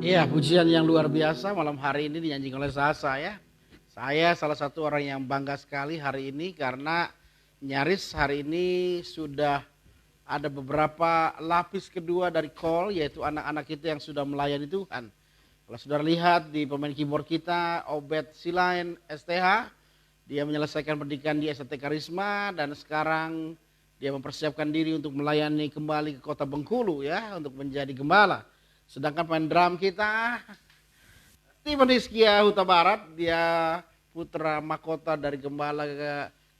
Iya, pujian yang luar biasa malam hari ini dinyanyikan oleh Sasa ya. Saya salah satu orang yang bangga sekali hari ini karena nyaris hari ini sudah ada beberapa lapis kedua dari call, yaitu anak-anak kita yang sudah melayani Tuhan. Kalau saudara lihat di pemain keyboard kita, Obed Silain STH, dia menyelesaikan pendidikan di ST Karisma dan sekarang dia mempersiapkan diri untuk melayani kembali ke kota Bengkulu ya, untuk menjadi gembala. Sedangkan pemain drum kita Steven Hizkia Huta Barat, dia putra mahkota dari gembala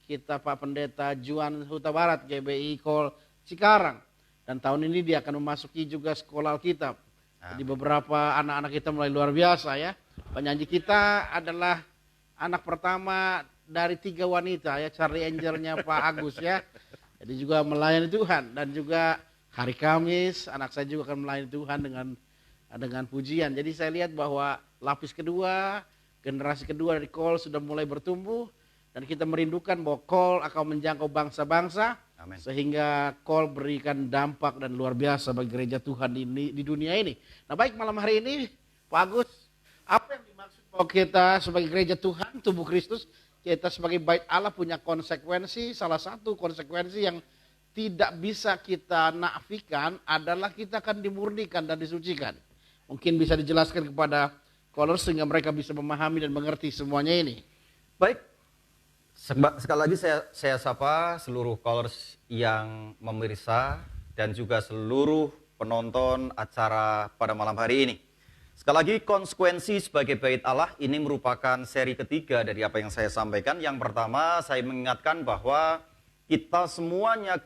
kita Pak Pendeta Juan Huta Barat GBI Kol Cikarang. Dan tahun ini dia akan memasuki juga sekolah Alkitab. Jadi beberapa anak-anak kita mulai luar biasa ya. Penyanyi kita adalah anak pertama dari 3 wanita ya, Charlie Angelnya Pak Agus ya. Jadi juga melayani Tuhan dan juga hari Kamis anak saya juga akan melayani Tuhan dengan pujian. Jadi saya lihat bahwa lapis kedua, generasi kedua dari Call sudah mulai bertumbuh dan kita merindukan bahwa Call akan menjangkau bangsa-bangsa. Amen. Sehingga Call berikan dampak dan luar biasa bagi gereja Tuhan di dunia ini. Nah baik, malam hari ini Pak Agus, apa yang dimaksud bahwa kita sebagai gereja Tuhan, tubuh Kristus, kita sebagai bait Allah punya konsekuensi. Salah satu konsekuensi yang tidak bisa kita nafikan adalah kita akan dimurnikan dan disucikan. Mungkin bisa dijelaskan kepada callers sehingga mereka bisa memahami dan mengerti semuanya ini. Baik, sekali lagi saya sapa seluruh callers yang memirsa dan juga seluruh penonton acara pada malam hari ini. Sekali lagi, konsekuensi sebagai bait Allah ini merupakan seri ketiga dari apa yang saya sampaikan. Yang pertama, saya mengingatkan bahwa kita semuanya,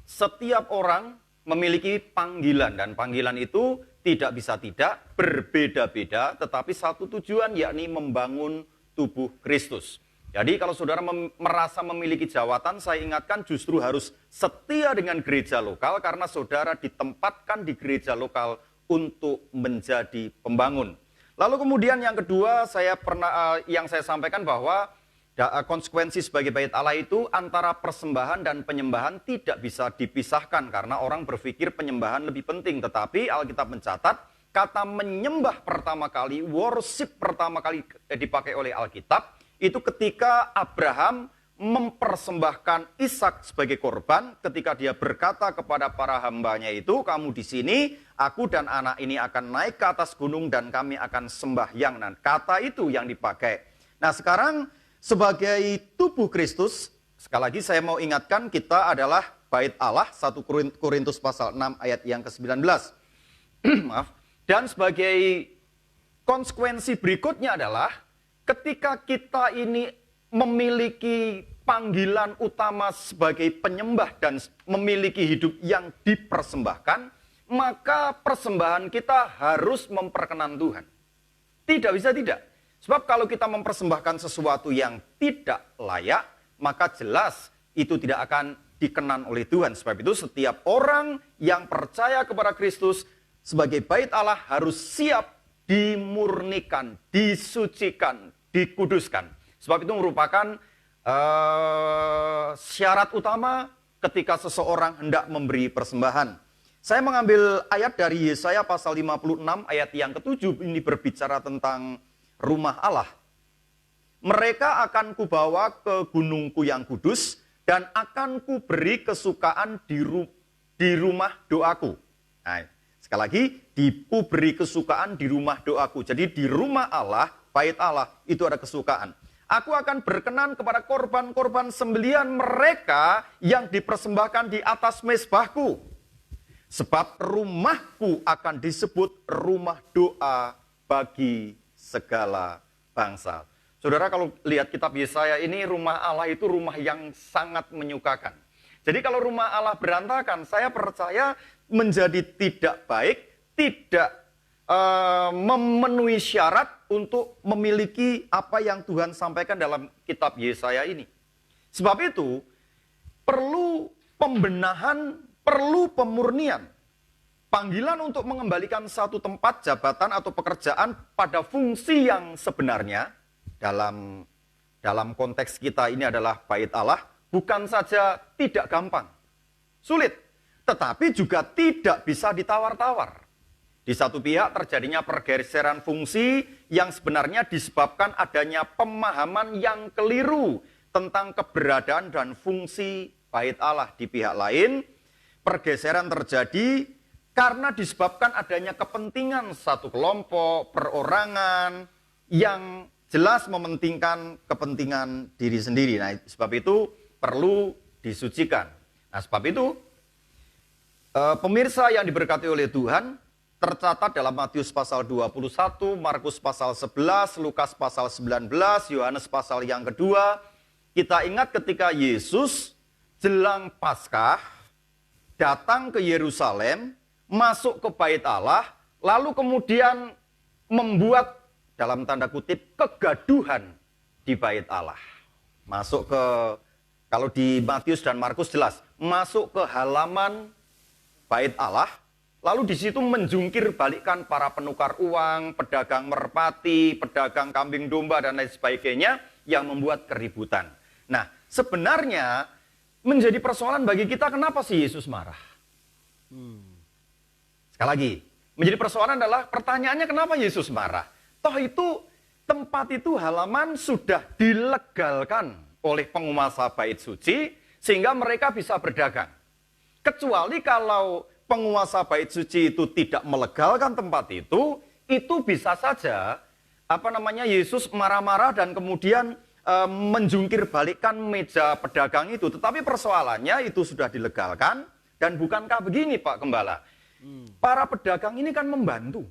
setiap orang memiliki panggilan, dan panggilan itu tidak bisa tidak, berbeda-beda, tetapi satu tujuan, yakni membangun tubuh Kristus. Jadi kalau saudara merasa memiliki jawatan, saya ingatkan justru harus setia dengan gereja lokal, karena saudara ditempatkan di gereja lokal untuk menjadi pembangun. Lalu kemudian yang kedua, yang saya sampaikan bahwa konsekuensi sebagai bait Allah itu antara persembahan dan penyembahan tidak bisa dipisahkan, karena orang berpikir penyembahan lebih penting, tetapi Alkitab mencatat kata menyembah pertama kali, worship pertama kali dipakai oleh Alkitab itu ketika Abraham mempersembahkan Ishak sebagai korban, ketika dia berkata kepada para hambanya itu, kamu di sini, aku dan anak ini akan naik ke atas gunung dan kami akan sembahyang. Nah, kata itu yang dipakai. Nah, sekarang sebagai tubuh Kristus, sekali lagi saya mau ingatkan kita adalah bait Allah, 1 Korintus pasal 6 ayat yang ke-19. Maaf. Dan sebagai konsekuensi berikutnya adalah ketika kita ini memiliki panggilan utama sebagai penyembah dan memiliki hidup yang dipersembahkan, maka persembahan kita harus memperkenan Tuhan. Tidak bisa tidak. Sebab kalau kita mempersembahkan sesuatu yang tidak layak, maka jelas itu tidak akan dikenan oleh Tuhan. Sebab itu setiap orang yang percaya kepada Kristus sebagai bait Allah harus siap dimurnikan, disucikan, dikuduskan. Sebab itu merupakan syarat utama ketika seseorang hendak memberi persembahan. Saya mengambil ayat dari Yesaya pasal 56 ayat yang ke-7, ini berbicara tentang rumah Allah. Mereka akan kubawa ke gunungku yang kudus dan akan kuberi kesukaan di rumah doaku. Nah, sekali lagi, kuberi kesukaan di rumah doaku. Jadi di rumah Allah, bait Allah, itu ada kesukaan. Aku akan berkenan kepada korban-korban sembelian mereka yang dipersembahkan di atas mezbahku. Sebab rumahku akan disebut rumah doa bagi segala bangsa. Saudara, kalau lihat kitab Yesaya ini, rumah Allah itu rumah yang sangat menyukakan. Jadi kalau rumah Allah berantakan, saya percaya menjadi tidak baik, tidak memenuhi syarat untuk memiliki apa yang Tuhan sampaikan dalam kitab Yesaya ini. Sebab itu, perlu pembenahan, perlu pemurnian. Panggilan untuk mengembalikan satu tempat jabatan atau pekerjaan pada fungsi yang sebenarnya dalam konteks kita ini adalah bait Allah, bukan saja tidak gampang, sulit, tetapi juga tidak bisa ditawar-tawar. Di satu pihak terjadinya pergeseran fungsi yang sebenarnya disebabkan adanya pemahaman yang keliru tentang keberadaan dan fungsi bait Allah. Di pihak lain, pergeseran terjadi karena disebabkan adanya kepentingan satu kelompok, perorangan yang jelas mementingkan kepentingan diri sendiri. Nah, sebab itu perlu disucikan. Nah, sebab itu pemirsa yang diberkati oleh Tuhan, tercatat dalam Matius pasal 21, Markus pasal 11, Lukas pasal 19, Yohanes pasal yang kedua. Kita ingat ketika Yesus jelang Paskah datang ke Yerusalem, masuk ke bait Allah, lalu kemudian membuat dalam tanda kutip kegaduhan di bait Allah. Masuk ke, kalau di Matius dan Markus jelas, masuk ke halaman bait Allah, lalu di situ menjungkir balikkan para penukar uang, pedagang merpati, pedagang kambing domba dan lain sebagainya yang membuat keributan. Nah, sebenarnya menjadi persoalan bagi kita, kenapa sih Yesus marah? Sekali lagi, menjadi persoalan adalah pertanyaannya kenapa Yesus marah? Toh itu, tempat itu halaman sudah dilegalkan oleh penguasa bait suci, sehingga mereka bisa berdagang. Kecuali kalau penguasa bait suci itu tidak melegalkan tempat itu bisa saja, Yesus marah-marah dan kemudian menjungkir balikkan meja pedagang itu. Tetapi persoalannya itu sudah dilegalkan, dan bukankah begini Pak Gembala? Para pedagang ini kan membantu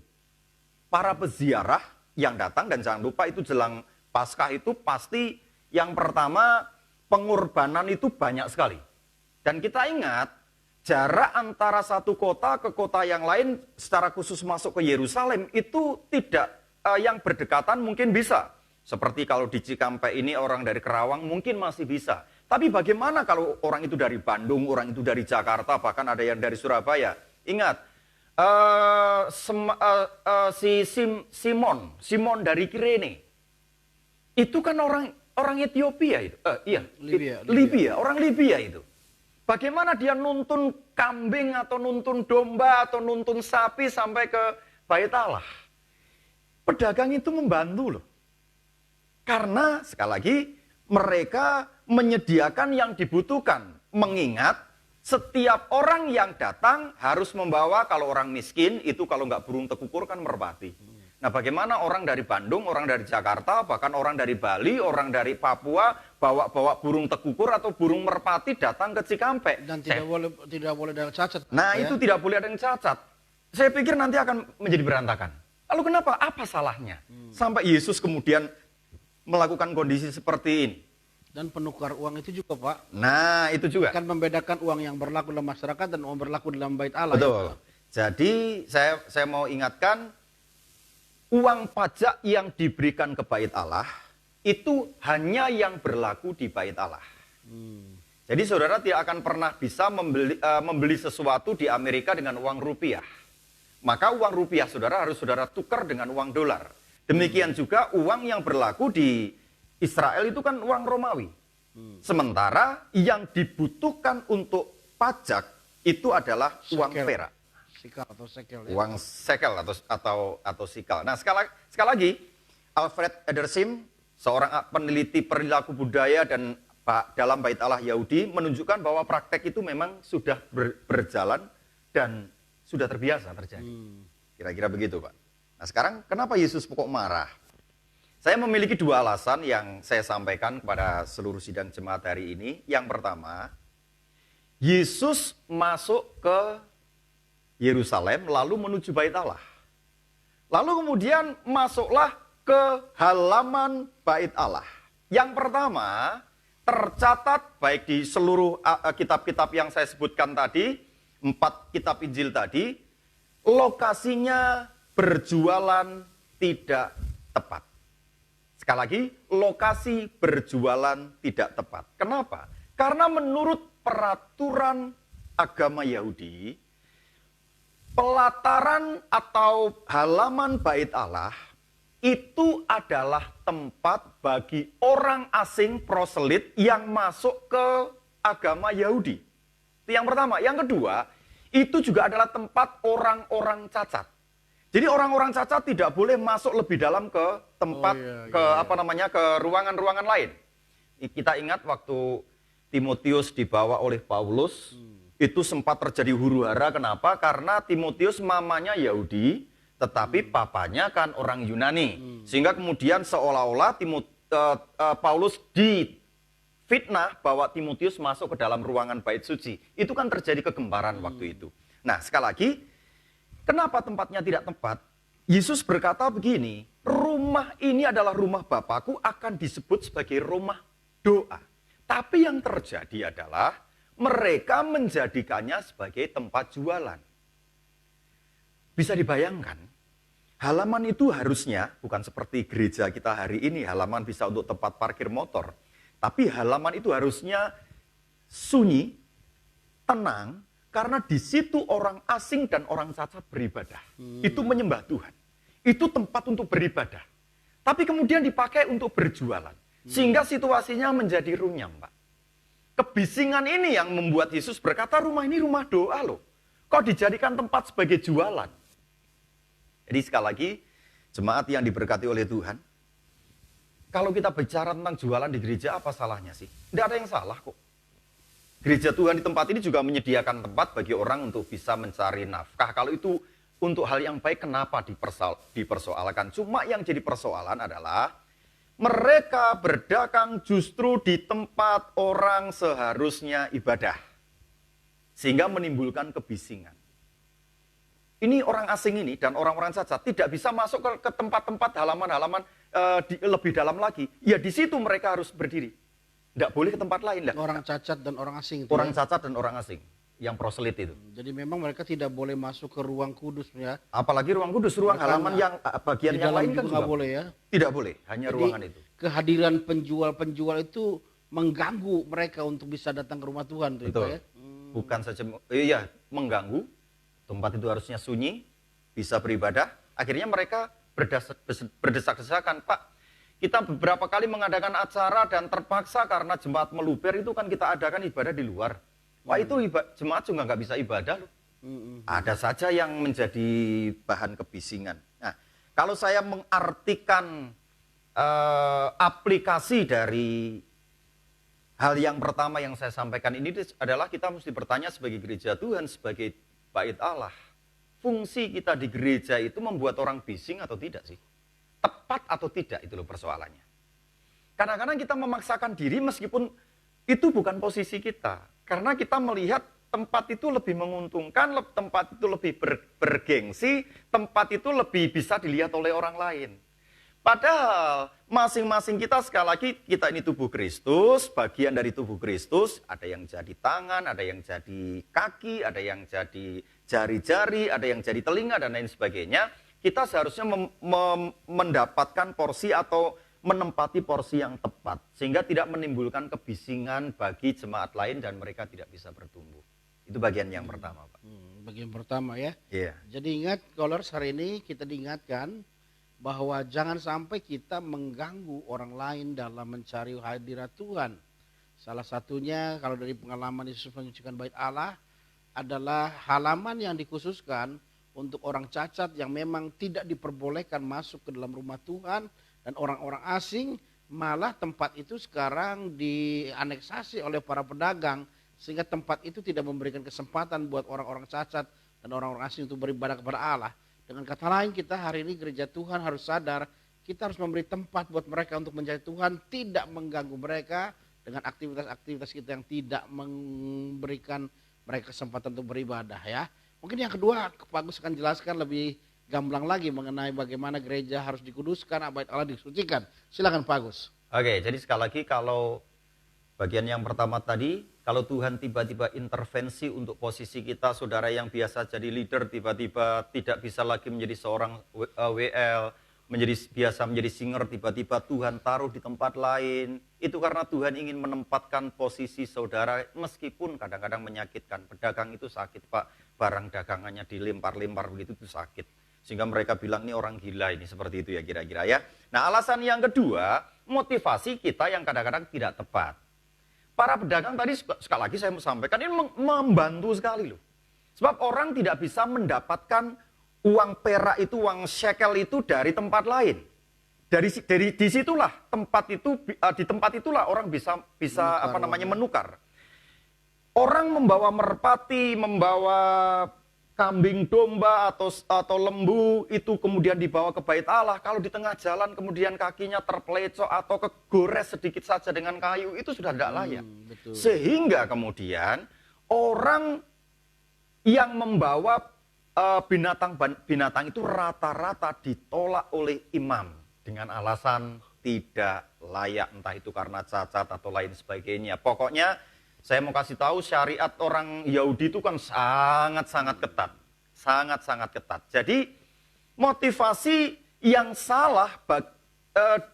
para peziarah yang datang, dan jangan lupa itu jelang Paskah itu pasti yang pertama pengorbanan itu banyak sekali. Dan kita ingat jarak antara satu kota ke kota yang lain, secara khusus masuk ke Yerusalem itu tidak yang berdekatan mungkin bisa. Seperti kalau di Cikampek ini orang dari Kerawang mungkin masih bisa. Tapi bagaimana kalau orang itu dari Bandung, orang itu dari Jakarta, bahkan ada yang dari Surabaya? Ingat, Simon dari Kirene, itu kan orang Ethiopia itu, Libya, orang Libya itu. Bagaimana dia nuntun kambing atau nuntun domba atau nuntun sapi sampai ke bait Allah? Pedagang itu membantu loh. Karena sekali lagi mereka menyediakan yang dibutuhkan, mengingat setiap orang yang datang harus membawa, kalau orang miskin itu kalau nggak burung tekukur kan merpati. Nah, bagaimana orang dari Bandung, orang dari Jakarta, bahkan orang dari Bali, orang dari Papua bawa burung tekukur atau burung merpati datang ke Cikampek. Dan tidak boleh ada cacat. Nah, ya? itu tidak boleh ada yang cacat. Saya pikir nanti akan menjadi berantakan. Lalu kenapa? Apa salahnya? Sampai Yesus kemudian melakukan kondisi seperti ini. Dan penukar uang itu juga Pak. Nah, itu juga. Akan membedakan uang yang berlaku dalam masyarakat dan uang berlaku dalam bait Allah. Betul. Ya, jadi saya mau ingatkan, uang pajak yang diberikan ke bait Allah itu hanya yang berlaku di bait Allah. Jadi saudara tidak akan pernah bisa membeli sesuatu di Amerika dengan uang rupiah. Maka uang rupiah saudara harus saudara tukar dengan uang dolar. Demikian juga uang yang berlaku di Israel itu kan uang Romawi. Sementara yang dibutuhkan untuk pajak itu adalah uang perak. Sikal atau sekel. Ya. Uang sekel atau sikal. Nah, sekali lagi, Alfred Edersheim, seorang peneliti perilaku budaya dan dalam bait Allah Yahudi, menunjukkan bahwa praktek itu memang sudah berjalan dan sudah terbiasa terjadi. Kira-kira begitu, Pak. Nah, sekarang kenapa Yesus kok marah? Saya memiliki dua alasan yang saya sampaikan kepada seluruh sidang jemaat hari ini. Yang pertama, Yesus masuk ke Yerusalem lalu menuju bait Allah. Lalu kemudian masuklah ke halaman bait Allah. Yang pertama, tercatat baik di seluruh kitab-kitab yang saya sebutkan tadi, 4 kitab Injil tadi, lokasinya berjualan tidak tepat. Sekali lagi, lokasi berjualan tidak tepat. Kenapa? Karena menurut peraturan agama Yahudi, pelataran atau halaman bait Allah itu adalah tempat bagi orang asing proselit yang masuk ke agama Yahudi. Itu yang pertama. Yang kedua, itu juga adalah tempat orang-orang cacat. Jadi orang-orang cacat tidak boleh masuk lebih dalam ke tempat, ke ruangan-ruangan lain. Kita ingat waktu Timotius dibawa oleh Paulus, itu sempat terjadi huru-hara. Kenapa? Karena Timotius mamanya Yahudi, tetapi papanya kan orang Yunani. Sehingga kemudian seolah-olah Paulus difitnah bahwa Timotius masuk ke dalam ruangan bait suci. Itu kan terjadi kegemparan waktu itu. Nah, sekali lagi, kenapa tempatnya tidak tepat? Yesus berkata begini, rumah ini adalah rumah Bapakku akan disebut sebagai rumah doa. Tapi yang terjadi adalah mereka menjadikannya sebagai tempat jualan. Bisa dibayangkan, halaman itu harusnya bukan seperti gereja kita hari ini, halaman bisa untuk tempat parkir motor. Tapi halaman itu harusnya sunyi, tenang, karena di situ orang asing dan orang cacat beribadah. Itu menyembah Tuhan. Itu tempat untuk beribadah. Tapi kemudian dipakai untuk berjualan. Sehingga situasinya menjadi runyam, Pak. Kebisingan ini yang membuat Yesus berkata, rumah ini rumah doa loh. Kok dijadikan tempat sebagai jualan? Jadi sekali lagi, jemaat yang diberkati oleh Tuhan, kalau kita bicara tentang jualan di gereja, apa salahnya sih? Tidak ada yang salah kok. Gereja Tuhan di tempat ini juga menyediakan tempat bagi orang untuk bisa mencari nafkah. Kalau itu untuk hal yang baik, kenapa dipersoalkan? Cuma yang jadi persoalan adalah mereka berdagang justru di tempat orang seharusnya ibadah. Sehingga menimbulkan kebisingan. Ini orang asing ini dan orang-orang cacat tidak bisa masuk ke tempat-tempat halaman-halaman lebih dalam lagi. Ya di situ mereka harus berdiri. Tidak boleh ke tempat lain. Orang cacat dan orang asing. Orang cacat dan orang asing. Yang proselit itu. Jadi memang mereka tidak boleh masuk ke ruang kudus ya. Apalagi ruang kudus, ruang halaman yang bagian yang lain kan juga nggak boleh ya. Tidak boleh, hanya Jadi, ruangan itu. Kehadiran penjual-penjual itu mengganggu mereka untuk bisa datang ke rumah Tuhan tuh. Betul. Ya? Bukan saja mengganggu. Tempat itu harusnya sunyi, bisa beribadah. Akhirnya mereka berdesak-desakan, Pak. Kita beberapa kali mengadakan acara dan terpaksa karena jemaat meluber itu kan kita adakan ibadah di luar. Wah itu jemaat juga nggak bisa ibadah loh. Ada saja yang menjadi bahan kebisingan. Nah, kalau saya mengartikan aplikasi dari hal yang pertama yang saya sampaikan ini adalah kita mesti bertanya sebagai gereja Tuhan, sebagai bait Allah. Fungsi kita di gereja itu membuat orang bising atau tidak sih? Tepat atau tidak itu loh persoalannya. Kadang-kadang kita memaksakan diri meskipun itu bukan posisi kita. Karena kita melihat tempat itu lebih menguntungkan, tempat itu lebih bergengsi, tempat itu lebih bisa dilihat oleh orang lain. Padahal masing-masing kita sekali lagi, kita ini tubuh Kristus, bagian dari tubuh Kristus, ada yang jadi tangan, ada yang jadi kaki, ada yang jadi jari-jari, ada yang jadi telinga, dan lain sebagainya. Kita seharusnya mendapatkan porsi atau menempati porsi yang tepat, sehingga tidak menimbulkan kebisingan bagi jemaat lain dan mereka tidak bisa bertumbuh. Itu bagian yang pertama, Pak. Bagian pertama ya. Iya. Jadi ingat, Scholars, hari ini kita diingatkan bahwa jangan sampai kita mengganggu orang lain dalam mencari hadirat Tuhan. Salah satunya kalau dari pengalaman Yesus menyucikan bait Allah adalah halaman yang dikhususkan untuk orang cacat yang memang tidak diperbolehkan masuk ke dalam rumah Tuhan dan orang-orang asing, malah tempat itu sekarang dianeksasi oleh para pedagang sehingga tempat itu tidak memberikan kesempatan buat orang-orang cacat dan orang-orang asing untuk beribadah kepada Allah. Dengan kata lain, kita hari ini gereja Tuhan harus sadar, kita harus memberi tempat buat mereka untuk mencari Tuhan, tidak mengganggu mereka dengan aktivitas-aktivitas kita yang tidak memberikan mereka kesempatan untuk beribadah ya. Mungkin yang kedua, Pak Agus akan jelaskan lebih gamblang lagi mengenai bagaimana gereja harus dikuduskan, bait Allah disucikan. Silakan Pak Agus. Oke, jadi sekali lagi kalau bagian yang pertama tadi, kalau Tuhan tiba-tiba intervensi untuk posisi kita, saudara yang biasa jadi leader tiba-tiba tidak bisa lagi menjadi seorang WL, biasa menjadi singer, tiba-tiba Tuhan taruh di tempat lain. Itu karena Tuhan ingin menempatkan posisi saudara, meskipun kadang-kadang menyakitkan. Pedagang itu sakit, Pak. Barang dagangannya dilempar-lempar begitu itu sakit. Sehingga mereka bilang ini orang gila ini, seperti itu ya kira-kira ya. Nah alasan yang kedua, motivasi kita yang kadang-kadang tidak tepat. Para pedagang tadi sekali lagi saya mau sampaikan ini membantu sekali loh. Sebab orang tidak bisa mendapatkan uang perak itu, uang shekel itu dari tempat lain. Dari disitulah di tempat itulah orang bisa menukar. Orang membawa merpati, membawa kambing domba atau lembu itu kemudian dibawa ke bait Allah. Kalau di tengah jalan kemudian kakinya terpelecok atau kegores sedikit saja dengan kayu, itu sudah tidak layak. Betul. Sehingga kemudian orang yang membawa binatang itu rata-rata ditolak oleh imam dengan alasan tidak layak, entah itu karena cacat atau lain sebagainya. Pokoknya saya mau kasih tahu, syariat orang Yahudi itu kan sangat-sangat ketat. Sangat-sangat ketat. Jadi motivasi yang salah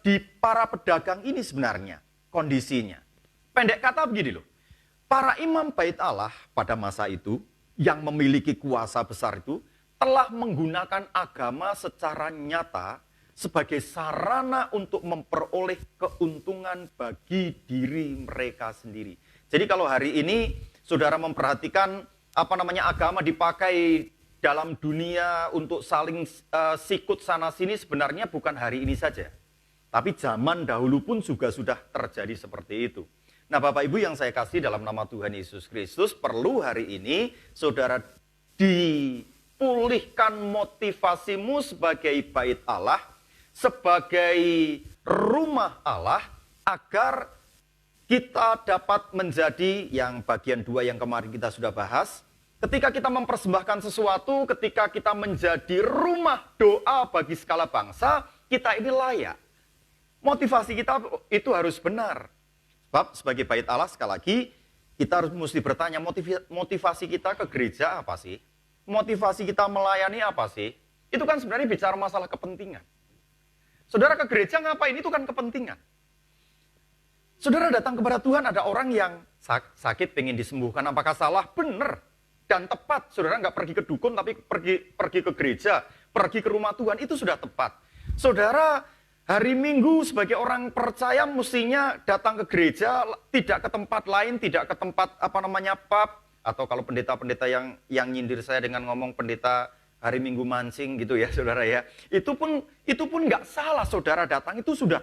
di para pedagang ini sebenarnya kondisinya. Pendek kata begini loh. Para imam bait Allah pada masa itu yang memiliki kuasa besar itu telah menggunakan agama secara nyata sebagai sarana untuk memperoleh keuntungan bagi diri mereka sendiri. Jadi kalau hari ini saudara memperhatikan agama dipakai dalam dunia untuk saling sikut sana sini, sebenarnya bukan hari ini saja. Tapi zaman dahulu pun juga sudah terjadi seperti itu. Nah, Bapak Ibu yang saya kasih dalam nama Tuhan Yesus Kristus, perlu hari ini saudara dipulihkan motivasimu sebagai bait Allah, sebagai rumah Allah, agar kita dapat menjadi yang bagian 2 yang kemarin kita sudah bahas. Ketika kita mempersembahkan sesuatu, ketika kita menjadi rumah doa bagi segala bangsa, kita ini layak. Motivasi kita itu harus benar. Sebab sebagai bait Allah, sekali lagi, kita harus mesti bertanya, motivasi kita ke gereja apa sih? Motivasi kita melayani apa sih? Itu kan sebenarnya bicara masalah kepentingan. Saudara ke gereja ngapain? Itu kan kepentingan. Saudara datang kepada Tuhan, ada orang yang sakit, pengen disembuhkan. Apakah salah? Benar dan tepat. Saudara nggak pergi ke dukun, tapi pergi ke gereja, pergi ke rumah Tuhan, itu sudah tepat. Saudara, hari Minggu sebagai orang percaya mestinya datang ke gereja, tidak ke tempat lain, tidak ke tempat pub, atau kalau pendeta-pendeta yang nyindir saya dengan ngomong pendeta hari Minggu mancing gitu ya, saudara ya. Itu pun nggak salah, saudara datang itu sudah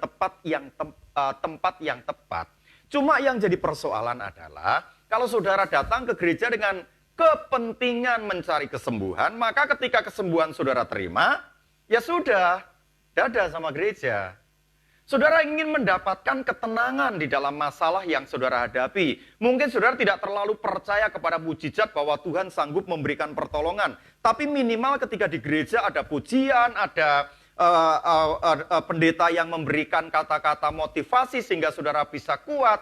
tempat yang tepat. Cuma yang jadi persoalan adalah kalau saudara datang ke gereja dengan kepentingan mencari kesembuhan, maka ketika kesembuhan saudara terima, ya sudah, dadah sama gereja. Saudara ingin mendapatkan ketenangan di dalam masalah yang saudara hadapi. Mungkin saudara tidak terlalu percaya kepada mujizat bahwa Tuhan sanggup memberikan pertolongan. Tapi minimal ketika di gereja ada pujian, ada pendeta yang memberikan kata-kata motivasi sehingga saudara bisa kuat.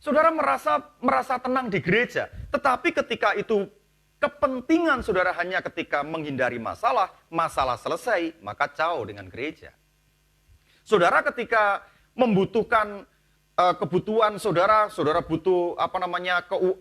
Saudara merasa tenang di gereja. Tetapi ketika itu kepentingan saudara hanya ketika menghindari masalah selesai, maka jauh dengan gereja. Saudara ketika membutuhkan kebutuhan saudara butuh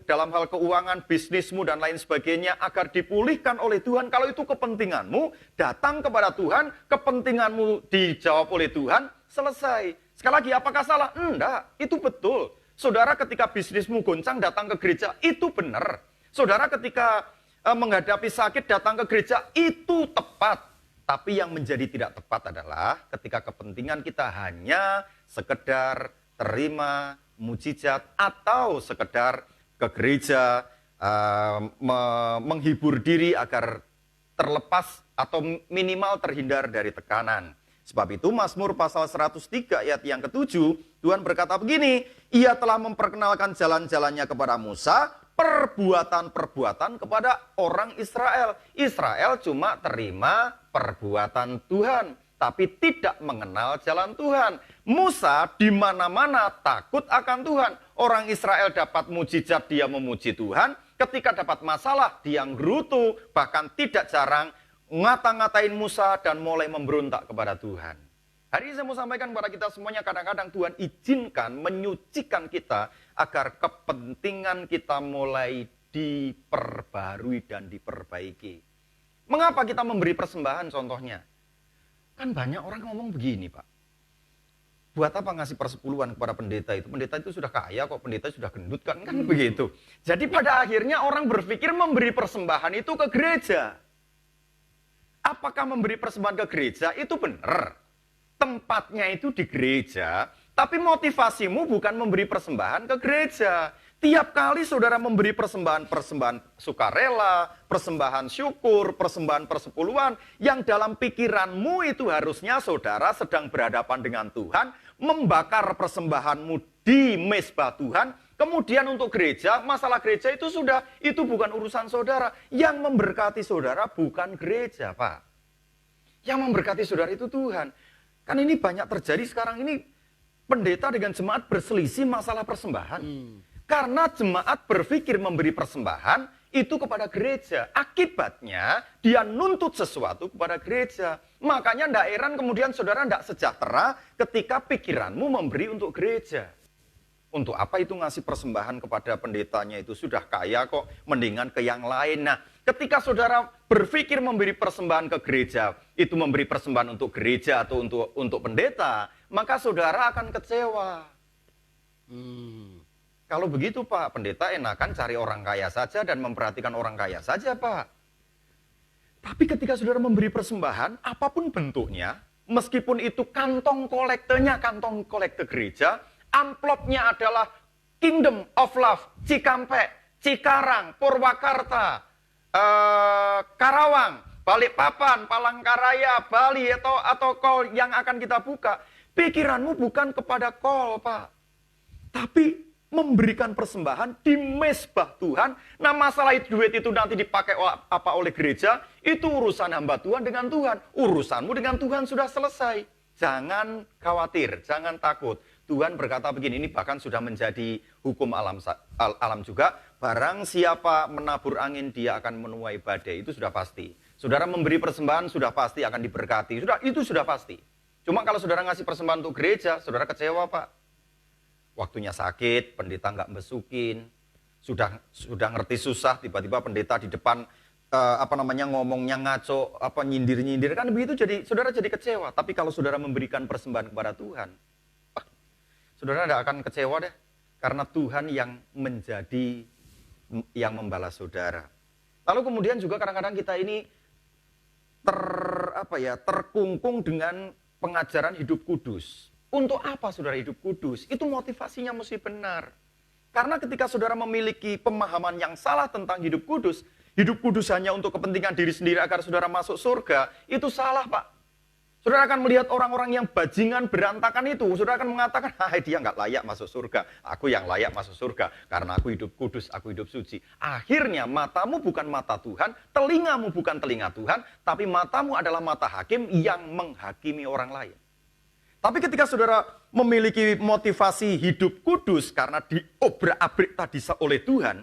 dalam hal keuangan, bisnismu dan lain sebagainya agar dipulihkan oleh Tuhan. Kalau itu kepentinganmu, datang kepada Tuhan, kepentinganmu dijawab oleh Tuhan, selesai. Sekali lagi, apakah salah? Enggak, itu betul. Saudara ketika bisnismu goncang datang ke gereja, itu benar. Saudara ketika menghadapi sakit datang ke gereja, itu tepat. Tapi yang menjadi tidak tepat adalah ketika kepentingan kita hanya sekedar terima mujizat atau sekedar ke gereja menghibur diri agar terlepas atau minimal terhindar dari tekanan. Sebab itu Mazmur pasal 103 ayat yang ke-7, Tuhan berkata begini, Ia telah memperkenalkan jalan-jalannya kepada Musa, perbuatan-perbuatan kepada orang Israel. Israel cuma terima perbuatan Tuhan, tapi tidak mengenal jalan Tuhan. Musa di mana-mana takut akan Tuhan. Orang Israel dapat mujizat, dia memuji Tuhan. Ketika dapat masalah, dia nggerutu, bahkan tidak jarang ngata-ngatain Musa dan mulai memberontak kepada Tuhan. Hari ini saya mau sampaikan kepada kita semuanya, kadang-kadang Tuhan izinkan, menyucikan kita agar kepentingan kita mulai diperbarui dan diperbaiki. Mengapa kita memberi persembahan contohnya? Kan banyak orang ngomong begini, Pak. Buat apa ngasih persepuluhan kepada pendeta itu? Pendeta itu sudah kaya kok, pendeta sudah gendut kan begitu. Jadi pada akhirnya orang berpikir memberi persembahan itu ke gereja. Apakah memberi persembahan ke gereja itu benar? Tempatnya itu di gereja, tapi motivasimu bukan memberi persembahan ke gereja. Tiap kali saudara memberi persembahan sukarela, persembahan syukur, persembahan persepuluhan, yang dalam pikiranmu itu harusnya saudara sedang berhadapan dengan Tuhan, membakar persembahanmu di mezbah Tuhan, kemudian untuk gereja, masalah gereja itu bukan urusan saudara. Yang memberkati saudara bukan gereja, Pak. Yang memberkati saudara itu Tuhan. Kan ini banyak terjadi sekarang ini, pendeta dengan jemaat berselisih masalah persembahan. Karena jemaat berpikir memberi persembahan itu kepada gereja. Akibatnya dia nuntut sesuatu kepada gereja. Makanya ndak heran kemudian saudara ndak sejahtera ketika pikiranmu memberi untuk gereja. Untuk apa itu ngasih persembahan kepada pendetanya, itu sudah kaya kok, mendingan ke yang lain. Nah, ketika saudara berpikir memberi persembahan ke gereja, itu memberi persembahan untuk gereja atau untuk pendeta, maka saudara akan kecewa. Kalau begitu Pak, pendeta enakan cari orang kaya saja dan memperhatikan orang kaya saja Pak. Tapi ketika saudara memberi persembahan, apapun bentuknya, meskipun itu kantong kolekte gereja, amplopnya adalah Kingdom of Love, Cikampek, Cikarang, Purwakarta, Karawang, Balikpapan, Palangkaraya, Bali, atau call yang akan kita buka. Pikiranmu bukan kepada call Pak, tapi memberikan persembahan di mezbah Tuhan. Nah masalah duit itu nanti dipakai oleh gereja, itu urusan hamba Tuhan dengan Tuhan. Urusanmu dengan Tuhan sudah selesai. Jangan khawatir, jangan takut. Tuhan berkata begini, ini bahkan sudah menjadi hukum alam juga. Barang siapa menabur angin, dia akan menuai badai. Itu sudah pasti. Saudara memberi persembahan, sudah pasti akan diberkati. Itu sudah pasti. Cuma kalau saudara ngasih persembahan untuk gereja, saudara kecewa Pak. Waktunya sakit, pendeta nggak besukin, sudah ngerti susah, tiba-tiba pendeta di depan ngomongnya ngaco, nyindir-nyindir, kan begitu saudara jadi kecewa. Tapi kalau saudara memberikan persembahan kepada Tuhan, saudara tidak akan kecewa deh, karena Tuhan yang membalas saudara. Lalu kemudian juga kadang-kadang kita ini terkungkung dengan pengajaran hidup kudus. Untuk apa saudara hidup kudus? Itu motivasinya mesti benar. Karena ketika saudara memiliki pemahaman yang salah tentang hidup kudus hanya untuk kepentingan diri sendiri agar saudara masuk surga, itu salah Pak. Saudara akan melihat orang-orang yang bajingan berantakan itu, saudara akan mengatakan, dia nggak layak masuk surga, aku yang layak masuk surga, karena aku hidup kudus, aku hidup suci. Akhirnya matamu bukan mata Tuhan, telingamu bukan telinga Tuhan, tapi matamu adalah mata hakim yang menghakimi orang lain. Tapi ketika saudara memiliki motivasi hidup kudus karena diobrak-abrik tadi oleh Tuhan,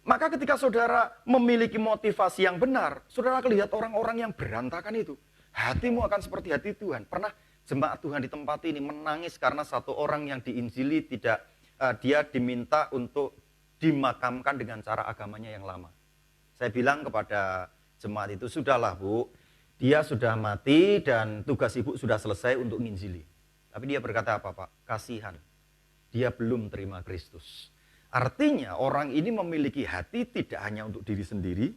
maka ketika saudara memiliki motivasi yang benar, saudara akan lihat orang-orang yang berantakan itu. Hatimu akan seperti hati Tuhan. Pernah jemaat Tuhan di tempat ini menangis karena satu orang yang diinjili dia diminta untuk dimakamkan dengan cara agamanya yang lama. Saya bilang kepada jemaat itu, sudahlah Bu, dia sudah mati dan tugas ibu sudah selesai untuk nginjili. Tapi dia berkata apa Pak? Kasihan, dia belum terima Kristus. Artinya orang ini memiliki hati tidak hanya untuk diri sendiri,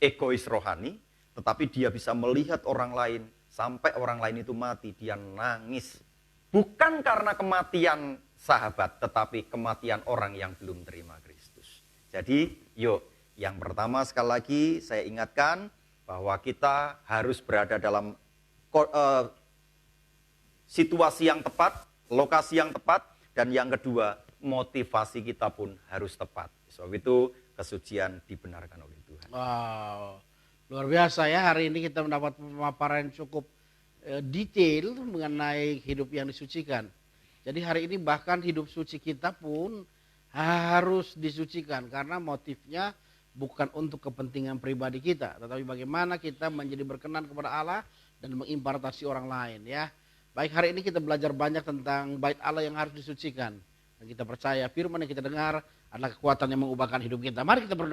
egois rohani, tetapi dia bisa melihat orang lain, sampai orang lain itu mati, dia nangis. Bukan karena kematian sahabat, tetapi kematian orang yang belum terima Kristus. Jadi yuk, yang pertama sekali lagi saya ingatkan bahwa kita harus berada dalam situasi yang tepat, lokasi yang tepat, dan yang kedua motivasi kita pun harus tepat. Sebab itu kesucian dibenarkan oleh Tuhan. Wow, luar biasa ya, hari ini kita mendapat pemaparan cukup detail mengenai hidup yang disucikan. Jadi hari ini bahkan hidup suci kita pun harus disucikan karena motifnya bukan untuk kepentingan pribadi kita, tetapi bagaimana kita menjadi berkenan kepada Allah dan mengimpartasi orang lain ya. Baik, hari ini kita belajar banyak tentang bait Allah yang harus disucikan. Dan kita percaya firman yang kita dengar adalah kekuatan yang mengubahkan hidup kita. Mari kita berdoa.